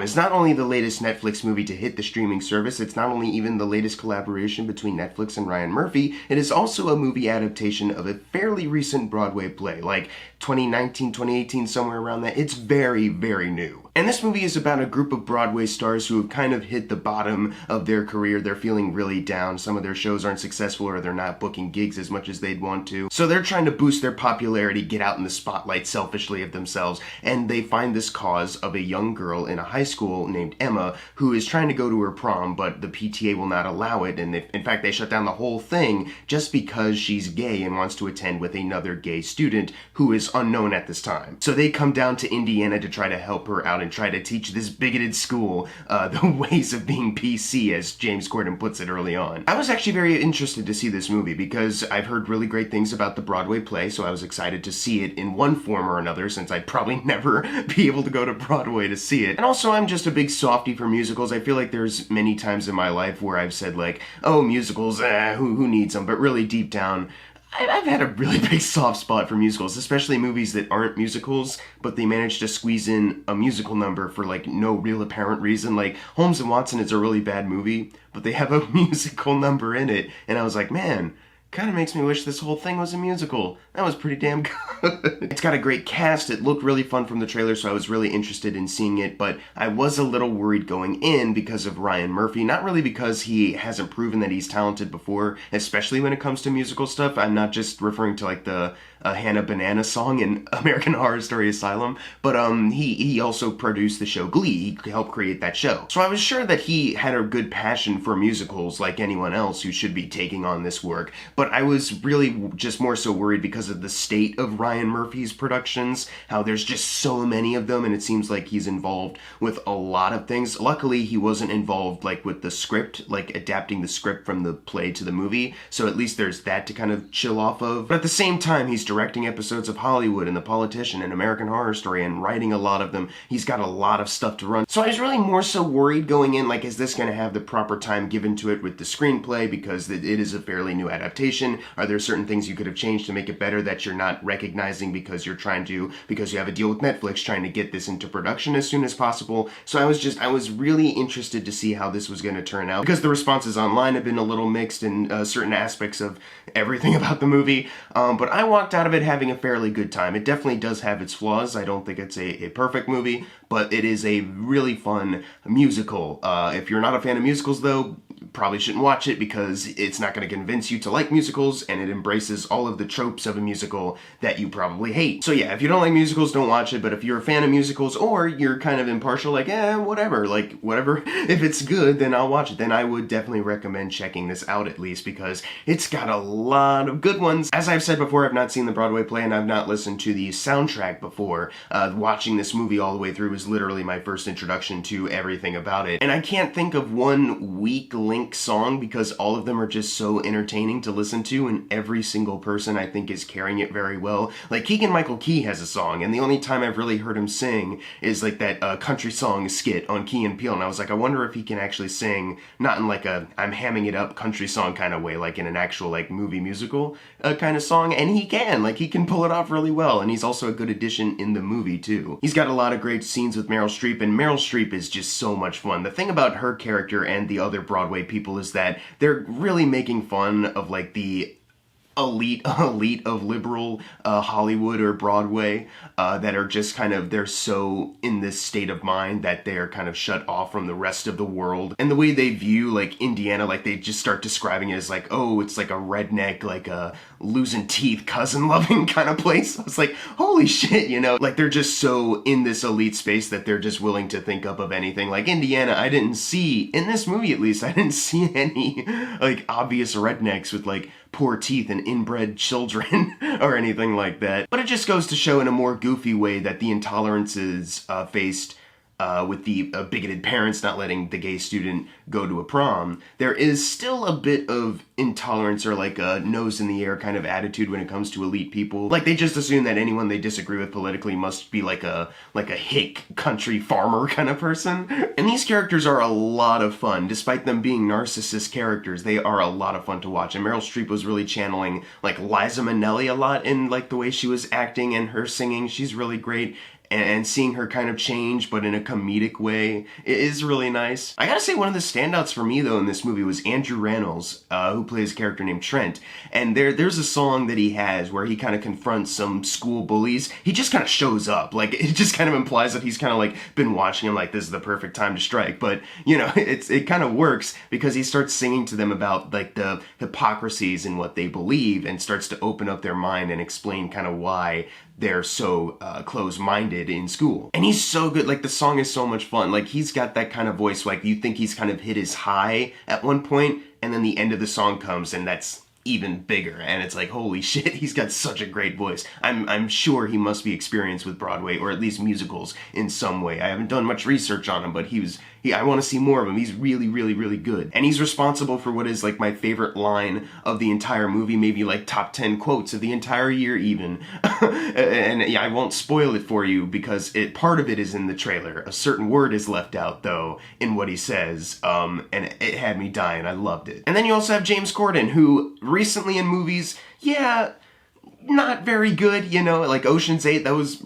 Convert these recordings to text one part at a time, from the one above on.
is not only the latest Netflix movie to hit the streaming service, it's not only even the latest collaboration between Netflix and Ryan Murphy, it is also a movie adaptation of a fairly recent Broadway play, like 2019, 2018, somewhere around that. It's very, very new. And this movie is about a group of Broadway stars who have kind of hit the bottom of their career. They're feeling really down. Some of their shows aren't successful or they're not booking gigs as much as they'd want to. So they're trying to boost their popularity, get out in the spotlight selfishly of themselves. And they find this cause of a young girl in a high school named Emma who is trying to go to her prom, but the PTA will not allow it. And in fact, they shut down the whole thing just because she's gay and wants to attend with another gay student who is unknown at this time. So they come down to Indiana to try to help her out and try to teach this bigoted school the ways of being PC, as James Corden puts it early on. I was actually very interested to see this movie because I've heard really great things about the Broadway play, so I was excited to see it in one form or another since I'd probably never be able to go to Broadway to see it. And also, I'm just a big softie for musicals. I feel like there's many times in my life where I've said like, oh, musicals, who needs them? But really deep down, I've had a really big soft spot for musicals, especially movies that aren't musicals, but they manage to squeeze in a musical number for like no real apparent reason. Like Holmes and Watson is a really bad movie, but they have a musical number in it, and I was like, man, kind of makes me wish this whole thing was a musical. That was pretty damn good. It's got a great cast. It looked really fun from the trailer, so I was really interested in seeing it, but I was a little worried going in because of Ryan Murphy. Not really because he hasn't proven that he's talented before, especially when it comes to musical stuff. I'm not just referring to like the Hannah Banana song in American Horror Story Asylum, but he also produced the show Glee. He helped create that show. So I was sure that he had a good passion for musicals like anyone else who should be taking on this work, but I was really just more so worried because of the state of Ryan Murphy's productions, how there's just so many of them and it seems like he's involved with a lot of things. Luckily, he wasn't involved like with the script, like adapting the script from the play to the movie, so at least there's that to kind of chill off of. But at the same time, he's directing episodes of Hollywood and The Politician and American Horror Story and writing a lot of them. He's got a lot of stuff to run. So I was really more so worried going in, like, is this going to have the proper time given to it with the screenplay because it is a fairly new adaptation? Are there certain things you could have changed to make it better that you're not recognizing because you have a deal with Netflix trying to get this into production as soon as possible? So I was really interested to see how this was going to turn out because the responses online have been a little mixed in certain aspects of everything about the movie, but I walked out of it having a fairly good time. It definitely does have its flaws. I don't think it's a perfect movie, but it is a really fun musical. If you're not a fan of musicals though, probably shouldn't watch it because it's not going to convince you to like musicals, and it embraces all of the tropes of a musical that you probably hate. So yeah, if you don't like musicals, don't watch it, but if you're a fan of musicals or you're kind of impartial, like, whatever, if it's good, then I'll watch it. Then I would definitely recommend checking this out at least because it's got a lot of good ones. As I've said before, I've not seen the Broadway play and I've not listened to the soundtrack before. Watching this movie all the way through was literally my first introduction to everything about it. And I can't think of one weak link song because all of them are just so entertaining to listen to, and every single person I think is carrying it very well. Like Keegan-Michael Key has a song, and the only time I've really heard him sing is like that country song skit on Key and Peele, and I was like, I wonder if he can actually sing, not in like a I'm hamming it up country song kind of way, like in an actual like movie musical kind of song, and he can pull it off really well, and he's also a good addition in the movie too. He's got a lot of great scenes with Meryl Streep, and Meryl Streep is just so much fun. The thing about her character and the other Broadway people is that they're really making fun of like the elite of liberal Hollywood or Broadway that are just kind of, they're so in this state of mind that they're kind of shut off from the rest of the world. And the way they view like Indiana, like they just start describing it as like, oh, it's like a redneck, like a losing teeth, cousin loving kind of place. I was like, holy shit, like they're just so in this elite space that they're just willing to think up of anything. Like Indiana, I didn't see, in this movie at least, I didn't see any like obvious rednecks with like poor teeth and inbred children or anything like that. But it just goes to show in a more goofy way that the intolerances faced with the bigoted parents not letting the gay student go to a prom, there is still a bit of intolerance or like a nose in the air kind of attitude when it comes to elite people. Like they just assume that anyone they disagree with politically must be like a hick country farmer kind of person. And these characters are a lot of fun. Despite them being narcissist characters, they are a lot of fun to watch. And Meryl Streep was really channeling like Liza Minnelli a lot in like the way she was acting and her singing. She's really great. and seeing her kind of change, but in a comedic way, it is really nice. I gotta say, one of the standouts for me, though, in this movie was Andrew Rannells, who plays a character named Trent. And there's a song that he has where he kind of confronts some school bullies. He just kind of shows up. Like, it just kind of implies that he's kind of, like, been watching him, like, this is the perfect time to strike. But, you know, it kind of works because he starts singing to them about, like, the hypocrisies in what they believe and starts to open up their mind and explain kind of why they're so close-minded in school. And he's so good. Like, the song is so much fun. Like, he's got that kind of voice, like, you think he's kind of hit his high at one point, and then the end of the song comes, and that's even bigger, and it's like, holy shit, he's got such a great voice. I'm sure he must be experienced with Broadway, or at least musicals in some way. I haven't done much research on him, but I want to see more of him. He's really, really, really good. And he's responsible for what is, like, my favorite line of the entire movie, maybe, like, top 10 quotes of the entire year, even. And yeah, I won't spoil it for you, because part of it is in the trailer. A certain word is left out, though, in what he says, and it had me dying. I loved it. And then you also have James Corden, who recently in movies, yeah, not very good, you know, like Ocean's 8, that was,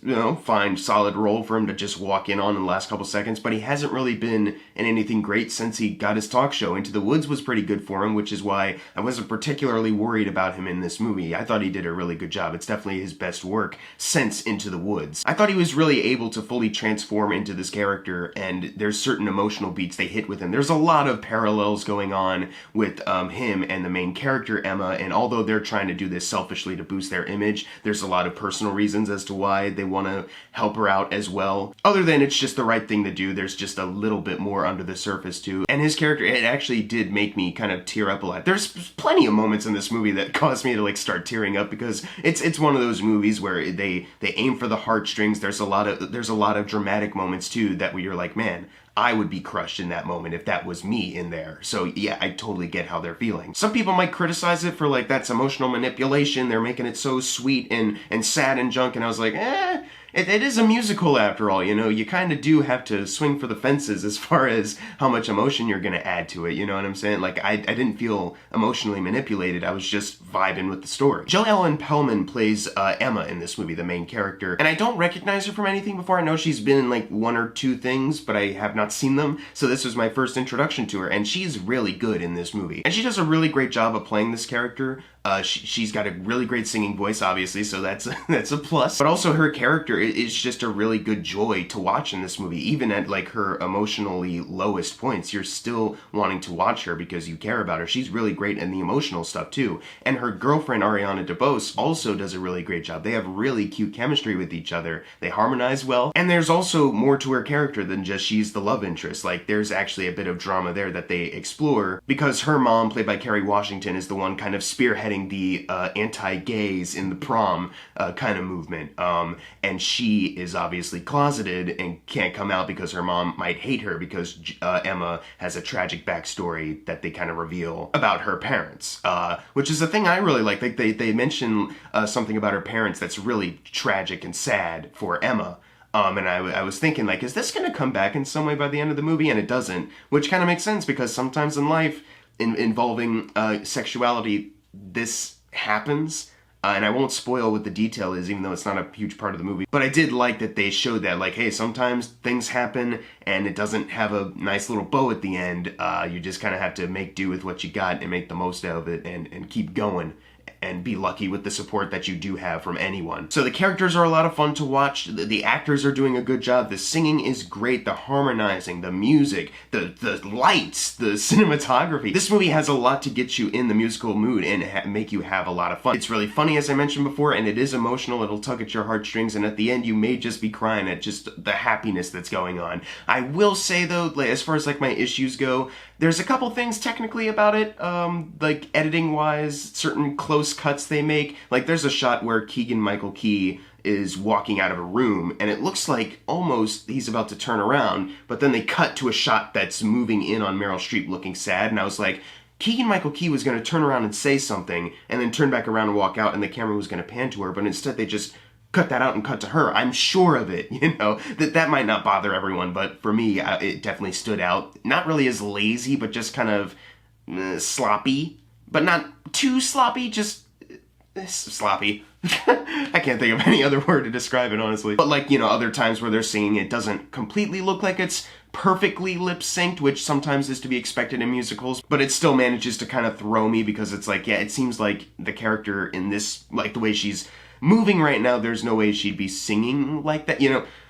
you know, fine, solid role for him to just walk in on in the last couple seconds, but he hasn't really been in anything great since he got his talk show. Into the Woods was pretty good for him, which is why I wasn't particularly worried about him in this movie. I thought he did a really good job. It's definitely his best work since Into the Woods. I thought he was really able to fully transform into this character, and there's certain emotional beats they hit with him. There's a lot of parallels going on with him and the main character, Emma, and although they're trying to do this selfishly to boost their image, there's a lot of personal reasons as to why they want to help her out as well. Other than it's just the right thing to do, there's just a little bit more under the surface too. And his character, it actually did make me kind of tear up a lot. There's plenty of moments in this movie that caused me to, like, start tearing up, because it's one of those movies where they aim for the heartstrings. There's a lot of dramatic moments too that where you're like, man, I would be crushed in that moment if that was me in there. So yeah, I totally get how they're feeling. Some people might criticize it for, like, that's emotional manipulation. They're making it so sweet and sad and junk. And I was like, it is a musical after all, you know. You kind of do have to swing for the fences as far as how much emotion you're going to add to it, you know what I'm saying? Like, I didn't feel emotionally manipulated. I was just vibing with the story. Jo Ellen Pellman plays Emma in this movie, the main character. And I don't recognize her from anything before. I know she's been in, like, one or two things, but I have not seen them. So this was my first introduction to her, and she's really good in this movie. And she does a really great job of playing this character. She's got a really great singing voice, obviously, so that's a plus. But also her character is just a really good joy to watch in this movie. Even at, like, her emotionally lowest points, you're still wanting to watch her because you care about her. She's really great in the emotional stuff too. And her girlfriend, Ariana DeBose, also does a really great job. They have really cute chemistry with each other. They harmonize well. And there's also more to her character than just she's the love interest. Like, there's actually a bit of drama there that they explore, because her mom, played by Kerry Washington, is the one kind of spearheading the anti-gays in the prom kind of movement. And she is obviously closeted and can't come out because her mom might hate her, because Emma has a tragic backstory that they kind of reveal about her parents, which is a thing I really like. They mention something about her parents that's really tragic and sad for Emma. And I was thinking, like, is this going to come back in some way by the end of the movie? And it doesn't, which kind of makes sense, because sometimes in life involving sexuality, this happens. And I won't spoil what the detail is, even though it's not a huge part of the movie. But I did like that they showed that, like, hey, sometimes things happen and it doesn't have a nice little bow at the end. You just kind of have to make do with what you got and make the most out of it and keep going. And be lucky with the support that you do have from anyone. So the characters are a lot of fun to watch. The actors are doing a good job. The singing is great. The harmonizing, the music, the lights, the cinematography. This movie has a lot to get you in the musical mood and make you have a lot of fun. It's really funny, as I mentioned before, and it is emotional. It'll tug at your heartstrings, and at the end you may just be crying at just the happiness that's going on. I will say, though, like, as far as, like, my issues go, there's a couple things technically about it, like editing-wise, certain close cuts they make. Like, there's a shot where Keegan-Michael Key is walking out of a room, and it looks like almost he's about to turn around, but then they cut to a shot that's moving in on Meryl Streep looking sad, and I was like, Keegan-Michael Key was going to turn around and say something, and then turn back around and walk out, and the camera was going to pan to her, but instead they just cut that out and cut to her. I'm sure of it, you know. That might not bother everyone, but for me, it definitely stood out. Not really as lazy, but just kind of sloppy. But not too sloppy, just sloppy. I can't think of any other word to describe it, honestly. But like, other times where they're singing, it doesn't completely look like it's perfectly lip-synced, which sometimes is to be expected in musicals, but it still manages to kind of throw me because it's like, yeah, it seems like the character in this, like the way she's moving right now, there's no way she'd be singing like that,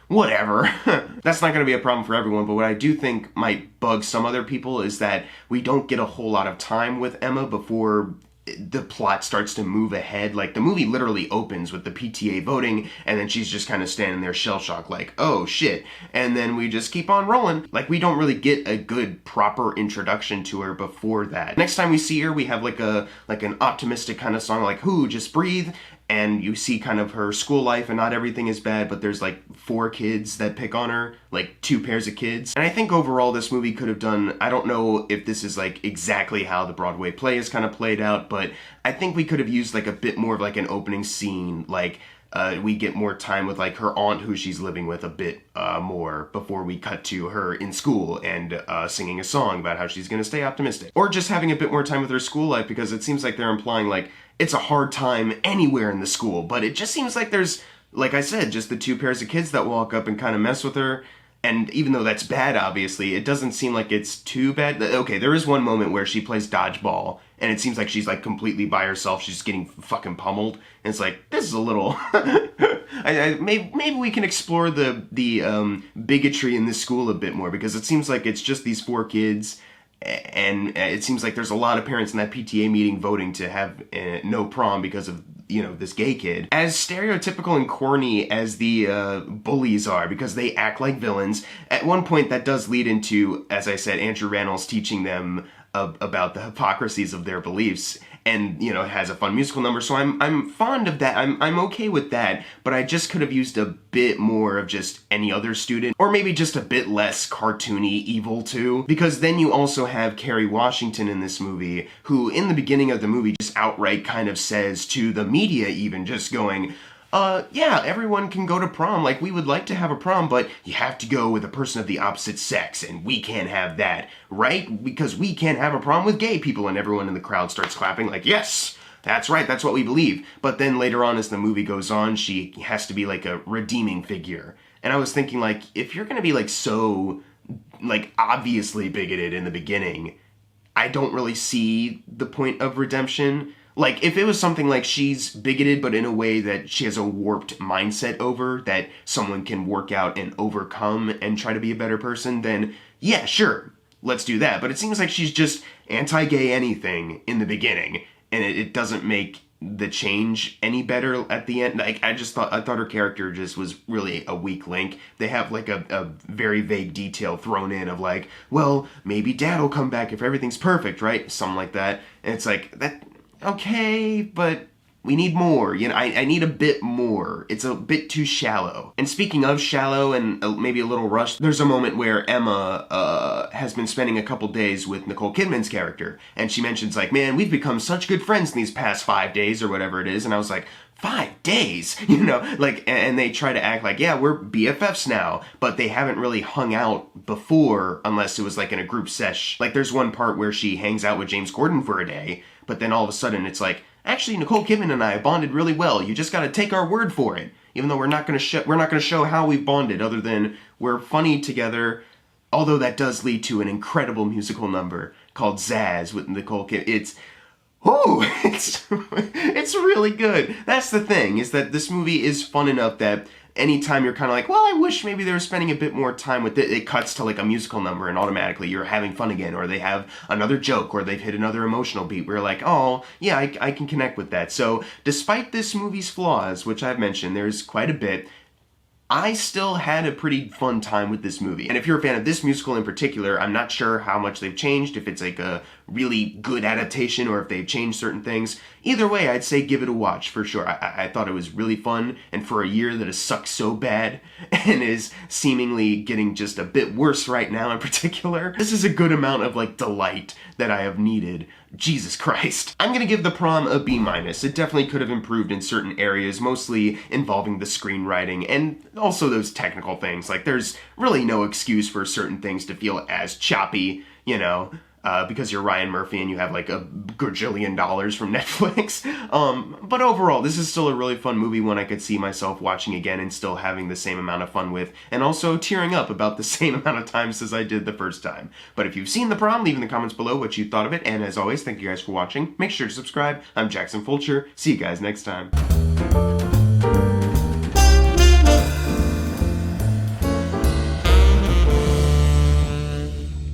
whatever. That's not going to be a problem for everyone, but what I do think might bug some other people is that we don't get a whole lot of time with Emma before the plot starts to move ahead. Like, the movie literally opens with the PTA voting, and then she's just kind of standing there shell-shocked like, oh shit, and then we just keep on rolling. Like, we don't really get a good proper introduction to her before that. Next time we see her, we have like an optimistic kind of song like, "Who, just breathe," and you see kind of her school life, and not everything is bad, but there's like 4 kids that pick on her, like 2 pairs of kids. And I think overall this movie could have done, I don't know if this is like exactly how the Broadway play is kind of played out, but I think we could have used like a bit more of like an opening scene, like we get more time with like her aunt who she's living with a bit more before we cut to her in school and singing a song about how she's gonna stay optimistic. Or just having a bit more time with her school life, because it seems like they're implying like it's a hard time anywhere in the school, but it just seems like there's, like I said, just the 2 pairs of kids that walk up and kind of mess with her. And even though that's bad, obviously, it doesn't seem like it's too bad. Okay, there is one moment where she plays dodgeball, and it seems like she's like completely by herself. She's getting fucking pummeled, and it's like, this is a little. Maybe we can explore the bigotry in this school a bit more, because it seems like it's just these 4 kids. And it seems like there's a lot of parents in that PTA meeting voting to have no prom because of, this gay kid. As stereotypical and corny as the bullies are, because they act like villains, at one point that does lead into, as I said, Andrew Rannells teaching them about the hypocrisies of their beliefs. And, it has a fun musical number, so I'm fond of that. I'm okay with that, but I just could have used a bit more of just any other student, or maybe just a bit less cartoony evil too, because then you also have Kerry Washington in this movie, who in the beginning of the movie just outright kind of says to the media even, just going, yeah, everyone can go to prom. Like, we would like to have a prom, but you have to go with a person of the opposite sex, and we can't have that, right? Because we can't have a prom with gay people, and everyone in the crowd starts clapping like, yes, that's right, that's what we believe. But then later on, as the movie goes on, she has to be like a redeeming figure. And I was thinking, like, if you're gonna be like so, like, obviously bigoted in the beginning, I don't really see the point of redemption. Like, if it was something like she's bigoted, but in a way that she has a warped mindset over, that someone can work out and overcome and try to be a better person, then yeah, sure, let's do that. But it seems like she's just anti-gay anything in the beginning, and it doesn't make the change any better at the end. Like, I thought her character just was really a weak link. They have like a very vague detail thrown in of like, well, maybe dad will come back if everything's perfect, right? Something like that. And it's like, that... okay, but we need more. I need a bit more. It's a bit too shallow. And speaking of shallow and maybe a little rushed, there's a moment where Emma has been spending a couple days with Nicole Kidman's character, and she mentions like, man, we've become such good friends in these past 5 days or whatever it is, and I was like, 5 days? Like, and they try to act like, yeah, we're BFFs now, but they haven't really hung out before unless it was like in a group sesh. Like, there's one part where she hangs out with James Corden for a day, but then all of a sudden it's like, actually, Nicole Kidman and I bonded really well. You just gotta take our word for it. Even though we're not gonna show how we've bonded, other than we're funny together. Although that does lead to an incredible musical number called Zaz with Nicole Kidman. It's really good. That's the thing, is that this movie is fun enough that anytime you're kind of like, well, I wish maybe they were spending a bit more time with it, it cuts to like a musical number and automatically you're having fun again, or they have another joke, or they've hit another emotional beat where you're like, oh, yeah, I can connect with that. So despite this movie's flaws, which I've mentioned, there's quite a bit, I still had a pretty fun time with this movie. And if you're a fan of this musical in particular, I'm not sure how much they've changed, if it's like a really good adaptation or if they've changed certain things. Either way, I'd say give it a watch for sure. I thought it was really fun, and for a year that has sucked so bad and is seemingly getting just a bit worse right now in particular, this is a good amount of like delight that I have needed. Jesus Christ. I'm gonna give The Prom a B-. It definitely could have improved in certain areas, mostly involving the screenwriting and also those technical things. Like, there's really no excuse for certain things to feel as choppy, because you're Ryan Murphy and you have like a gajillion dollars from Netflix. But overall, this is still a really fun movie, one I could see myself watching again and still having the same amount of fun with, and also tearing up about the same amount of times as I did the first time. But if you've seen The Prom, leave in the comments below what you thought of it, and as always, thank you guys for watching. Make sure to subscribe. I'm Jackson Fulcher. See you guys next time.